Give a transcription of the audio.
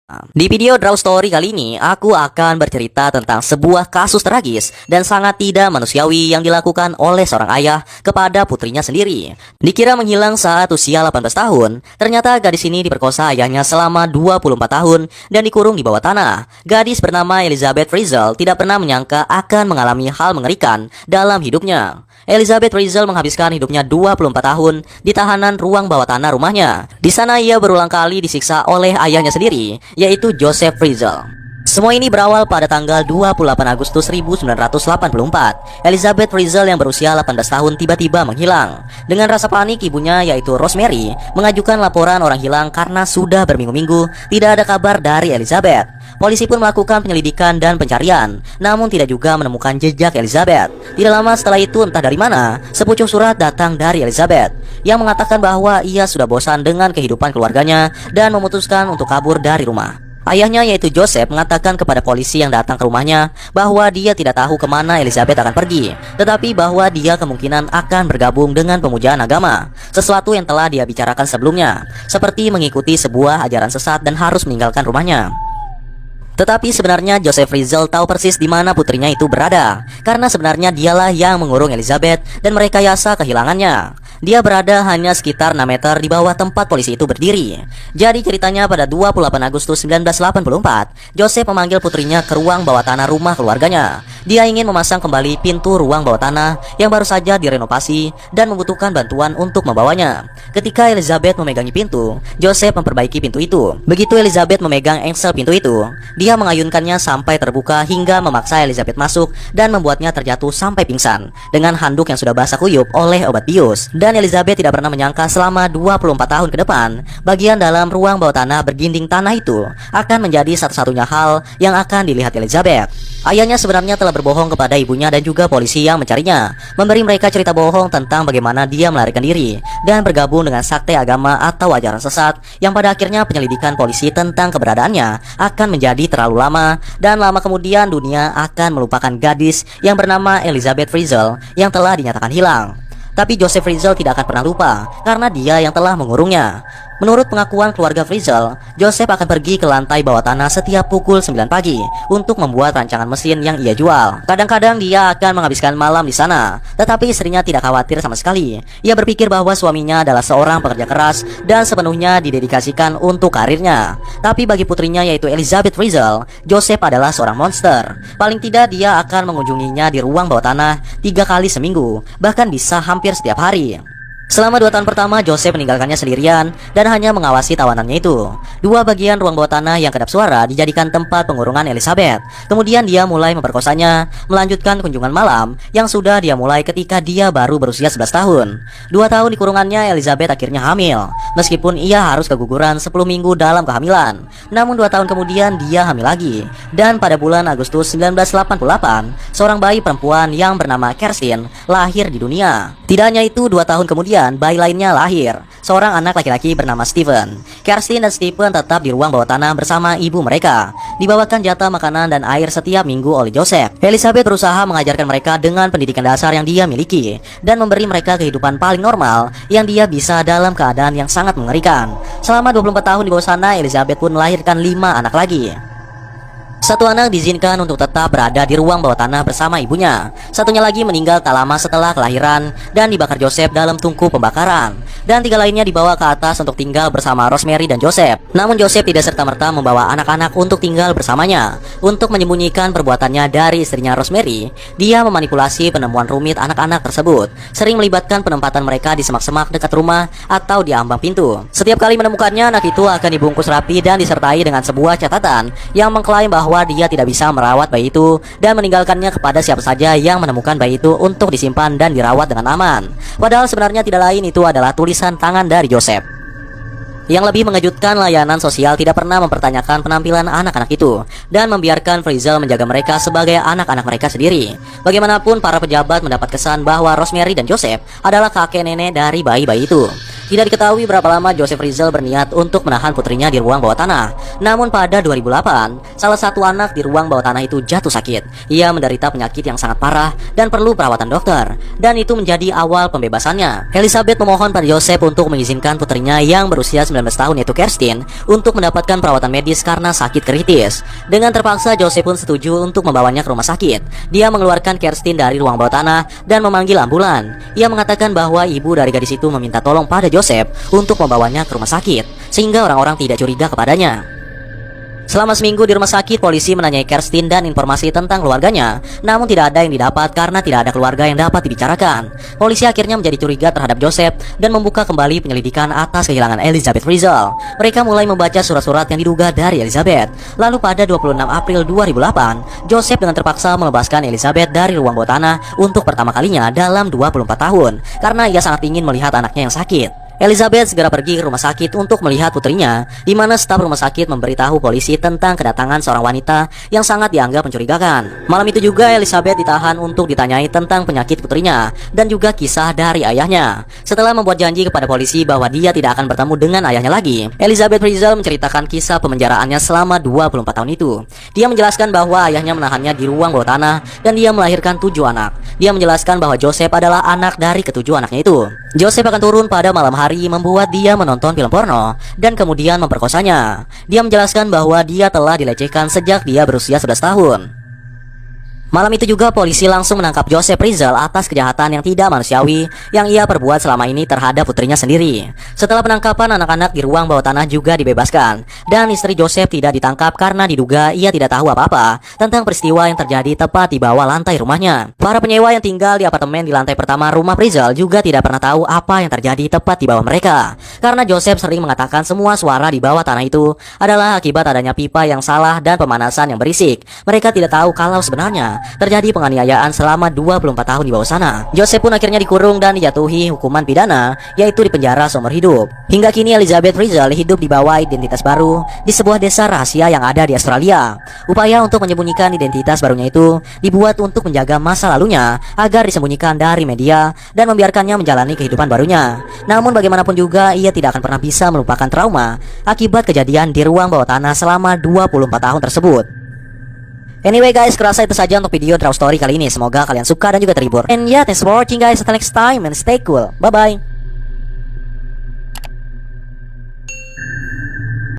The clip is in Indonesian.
Di video Draw Story kali ini, aku akan bercerita tentang sebuah kasus tragis dan sangat tidak manusiawi yang dilakukan oleh seorang ayah kepada putrinya sendiri. Dikira menghilang saat usia 18 tahun, ternyata gadis ini diperkosa ayahnya selama 24 tahun dan dikurung di bawah tanah. Gadis bernama Elizabeth Frizzell tidak pernah menyangka akan mengalami hal mengerikan dalam hidupnya. Elizabeth Frizzell menghabiskan hidupnya 24 tahun di tahanan ruang bawah tanah rumahnya. Di sana ia berulang kali disiksa oleh ayahnya sendiri, yaitu Joseph Frizzell. Semua ini berawal pada tanggal 28 Agustus 1984. Elizabeth Frizzell yang berusia 18 tahun tiba-tiba menghilang. Dengan rasa panik, ibunya yaitu Rosemary mengajukan laporan orang hilang karena sudah berminggu-minggu tidak ada kabar dari Elizabeth. Polisi pun melakukan penyelidikan dan pencarian, namun tidak juga menemukan jejak Elizabeth. Tidak lama setelah itu, entah dari mana, sepucuk surat datang dari Elizabeth yang mengatakan bahwa ia sudah bosan dengan kehidupan keluarganya dan memutuskan untuk kabur dari rumah. Ayahnya yaitu Joseph mengatakan kepada polisi yang datang ke rumahnya bahwa dia tidak tahu kemana Elizabeth akan pergi, tetapi bahwa dia kemungkinan akan bergabung dengan pemujaan agama, sesuatu yang telah dia bicarakan sebelumnya, seperti mengikuti sebuah ajaran sesat dan harus meninggalkan rumahnya. Tetapi sebenarnya Joseph Frizzell tahu persis di mana putrinya itu berada, karena sebenarnya dialah yang mengurung Elizabeth dan merekayasa kehilangannya. Dia berada hanya sekitar 6 meter di bawah tempat polisi itu berdiri. Jadi ceritanya pada 28 Agustus 1984, Joseph memanggil putrinya ke ruang bawah tanah rumah keluarganya. Dia ingin memasang kembali pintu ruang bawah tanah yang baru saja direnovasi dan membutuhkan bantuan untuk membawanya. Ketika Elizabeth memegangi pintu, Joseph memperbaiki pintu itu. Begitu Elizabeth memegang engsel pintu itu, dia mengayunkannya sampai terbuka hingga memaksa Elizabeth masuk dan membuatnya terjatuh sampai pingsan dengan handuk yang sudah basah kuyup oleh obat bius. Dan Elizabeth tidak pernah menyangka selama 24 tahun ke depan, bagian dalam ruang bawah tanah berdinding tanah itu akan menjadi satu-satunya hal yang akan dilihat Elizabeth. Ayahnya sebenarnya telah berbohong kepada ibunya dan juga polisi yang mencarinya, memberi mereka cerita bohong tentang bagaimana dia melarikan diri dan bergabung dengan sekte agama atau ajaran sesat, yang pada akhirnya penyelidikan polisi tentang keberadaannya akan menjadi terlalu lama, dan lama kemudian dunia akan melupakan gadis yang bernama Elizabeth Frizzell yang telah dinyatakan hilang. Tapi Joseph Frizzell tidak akan pernah lupa, karena dia yang telah mengurungnya. Menurut pengakuan keluarga Frizzell, Joseph akan pergi ke lantai bawah tanah setiap pukul 9 pagi untuk membuat rancangan mesin yang ia jual. Kadang-kadang dia akan menghabiskan malam di sana, tetapi istrinya tidak khawatir sama sekali. Ia berpikir bahwa suaminya adalah seorang pekerja keras dan sepenuhnya didedikasikan untuk karirnya. Tapi bagi putrinya yaitu Elizabeth Frizzell, Joseph adalah seorang monster. Paling tidak dia akan mengunjunginya di ruang bawah tanah 3 kali seminggu, bahkan bisa hampir setiap hari. Selama 2 tahun pertama, Joseph meninggalkannya sendirian dan hanya mengawasi tawanannya itu. 2 bagian ruang bawah tanah yang kedap suara dijadikan tempat pengurungan Elizabeth. Kemudian dia mulai memperkosanya, melanjutkan kunjungan malam yang sudah dia mulai ketika dia baru berusia 11 tahun. 2 tahun di kurungannya, Elizabeth akhirnya hamil, meskipun ia harus keguguran 10 minggu dalam kehamilan. Namun 2 tahun kemudian dia hamil lagi, dan pada bulan Agustus 1988, seorang bayi perempuan yang bernama Kerstin lahir di dunia. Tidak hanya itu, 2 tahun kemudian bayi lainnya lahir, seorang anak laki-laki bernama Stephen. Kerstin dan Stephen tetap di ruang bawah tanah bersama ibu mereka, dibawakan jatah makanan dan air setiap minggu oleh Joseph. Elizabeth berusaha mengajarkan mereka dengan pendidikan dasar yang dia miliki dan memberi mereka kehidupan paling normal yang dia bisa dalam keadaan yang sangat mengerikan. Selama 24 tahun di bawah sana, Elizabeth pun melahirkan 5 anak lagi. Satu anak diizinkan untuk tetap berada di ruang bawah tanah bersama ibunya. Satunya lagi meninggal tak lama setelah kelahiran dan dibakar Joseph dalam tungku pembakaran. Dan 3 lainnya dibawa ke atas untuk tinggal bersama Rosemary dan Joseph. Namun Joseph tidak serta-merta membawa anak-anak untuk tinggal bersamanya. Untuk menyembunyikan perbuatannya dari istrinya Rosemary, dia memanipulasi penemuan rumit anak-anak tersebut, sering melibatkan penempatan mereka di semak-semak dekat rumah atau di ambang pintu. Setiap kali menemukannya, anak itu akan dibungkus rapi dan disertai dengan sebuah catatan yang mengklaim bahwa dia tidak bisa merawat bayi itu dan meninggalkannya kepada siapa saja yang menemukan bayi itu untuk disimpan dan dirawat dengan aman. Padahal sebenarnya tidak lain itu adalah tulisan tangan dari Joseph. Yang lebih mengejutkan, layanan sosial tidak pernah mempertanyakan penampilan anak-anak itu dan membiarkan Frizzell menjaga mereka sebagai anak-anak mereka sendiri. Bagaimanapun, para pejabat mendapat kesan bahwa Rosemary dan Joseph adalah kakek nenek dari bayi-bayi itu. Tidak diketahui berapa lama Joseph Frizzell berniat untuk menahan putrinya di ruang bawah tanah. Namun pada 2008, salah satu anak di ruang bawah tanah itu jatuh sakit. Ia menderita penyakit yang sangat parah dan perlu perawatan dokter, dan itu menjadi awal pembebasannya. Elizabeth memohon pada Joseph untuk mengizinkan putrinya yang berusia 19 19 tahun yaitu Kerstin untuk mendapatkan perawatan medis karena sakit kritis. Dengan terpaksa, Joseph pun setuju untuk membawanya ke rumah sakit. Dia mengeluarkan Kerstin dari ruang bawah tanah dan memanggil ambulan. Ia mengatakan bahwa ibu dari gadis itu meminta tolong pada Joseph untuk membawanya ke rumah sakit, sehingga orang-orang tidak curiga kepadanya. Selama seminggu di rumah sakit, polisi menanyai Kerstin dan informasi tentang keluarganya. Namun tidak ada yang didapat karena tidak ada keluarga yang dapat dibicarakan. Polisi akhirnya menjadi curiga terhadap Joseph dan membuka kembali penyelidikan atas kehilangan Elizabeth Frizzle. Mereka mulai membaca surat-surat yang diduga dari Elizabeth. Lalu pada 26 April 2008, Joseph dengan terpaksa melepaskan Elizabeth dari ruang bawah tanah untuk pertama kalinya dalam 24 tahun karena ia sangat ingin melihat anaknya yang sakit. Elizabeth segera pergi ke rumah sakit untuk melihat putrinya, di mana staf rumah sakit memberitahu polisi tentang kedatangan seorang wanita yang sangat dianggap mencurigakan. Malam itu juga Elizabeth ditahan untuk ditanyai tentang penyakit putrinya dan juga kisah dari ayahnya. Setelah membuat janji kepada polisi bahwa dia tidak akan bertemu dengan ayahnya lagi, Elizabeth Frizzle menceritakan kisah pemenjaraannya selama 24 tahun itu. Dia menjelaskan bahwa ayahnya menahannya di ruang bawah tanah dan dia melahirkan 7 anak. Dia menjelaskan bahwa Joseph adalah anak dari ketujuh anaknya itu. Joseph akan turun pada malam hari, membuat dia menonton film porno dan kemudian memperkosanya. Dia menjelaskan bahwa dia telah dilecehkan sejak dia berusia 11 tahun. Malam itu juga polisi langsung menangkap Joseph Frizzle atas kejahatan yang tidak manusiawi yang ia perbuat selama ini terhadap putrinya sendiri. Setelah penangkapan, anak-anak di ruang bawah tanah juga dibebaskan dan istri Joseph tidak ditangkap karena diduga ia tidak tahu apa-apa tentang peristiwa yang terjadi tepat di bawah lantai rumahnya. Para penyewa yang tinggal di apartemen di lantai pertama rumah Frizzle juga tidak pernah tahu apa yang terjadi tepat di bawah mereka karena Joseph sering mengatakan semua suara di bawah tanah itu adalah akibat adanya pipa yang salah dan pemanasan yang berisik. Mereka tidak tahu kalau sebenarnya terjadi penganiayaan selama 24 tahun di bawah sana. Joseph pun akhirnya dikurung dan dijatuhi hukuman pidana, yaitu di penjara seumur hidup. Hingga kini Elizabeth Frizzle hidup di bawah identitas baru di sebuah desa rahasia yang ada di Australia. Upaya untuk menyembunyikan identitas barunya itu dibuat untuk menjaga masa lalunya agar disembunyikan dari media dan membiarkannya menjalani kehidupan barunya. Namun bagaimanapun juga ia tidak akan pernah bisa melupakan trauma akibat kejadian di ruang bawah tanah selama 24 tahun tersebut. Anyway guys, kerasa itu saja untuk video Draw Story kali ini. Semoga kalian suka dan juga terhibur. And yeah, thanks for watching guys. Until next time and stay cool. Bye bye.